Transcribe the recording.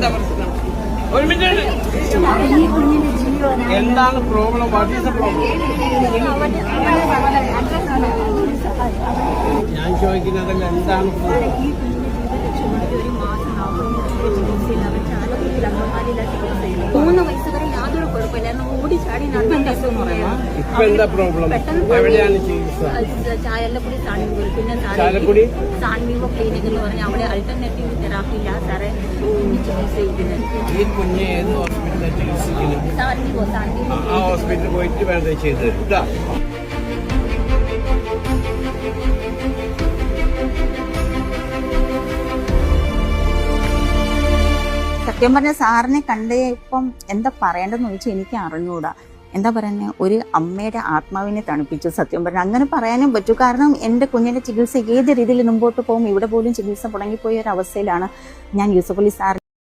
എന്താ പ്രശ്നം? ഒരു മിനിറ്റ്. എന്താണ് problem? What is the problem? ഞാൻ ചോദിക്കുന്നതല്ല, എന്താണ് പ്രോബ്ലം? മൂന്ന് വയസ്സ് വരെ യാതൊരു കുഴപ്പമില്ല. ഓടിച്ചാടി ഇപ്പൊ എന്താ പ്രോബ്ലം? എവിടെയാണ് ചികിത്സ? ചായല്ലക്കുടി സാൻവീവോ, പിന്നെ സാൻവീവോ ക്ലിനിക് എന്ന് പറഞ്ഞാൽ അവിടെ അൾട്ടർനേറ്റീവ് തെറാപ്പി ഇല്ല സാറേ ചികിത്സ ചെയ്യുന്നത്. ഈ കുഞ്ഞ് ഏത് ഹോസ്പിറ്റലിലാണ് ചികിത്സിക്കുന്നത്? സാൻവീവോ ആ ഹോസ്പിറ്റലിൽ പോയിട്ട് വേണ്ടത് ചെയ്ത് കേട്ടോ. സത്യം പറഞ്ഞ സാറിനെ കണ്ടേ ഇപ്പം എന്താ പറയേണ്ടതെന്ന് ചോദിച്ചാൽ എനിക്ക് അറിഞ്ഞുകൂടാ. എന്താ പറയുന്നത്, ഒരു അമ്മയുടെ ആത്മാവിനെ തണുപ്പിച്ചു. സത്യം പറഞ്ഞാൽ അങ്ങനെ പറയാനും പറ്റൂ. കാരണം എൻ്റെ കുഞ്ഞിൻ്റെ ചികിത്സ ഏത് രീതിയിൽ മുമ്പോട്ട് പോകും, ഇവിടെ പോലും ചികിത്സ മുടങ്ങിപ്പോയ ഒരു അവസ്ഥയിലാണ് ഞാൻ യൂസഫലി സാർ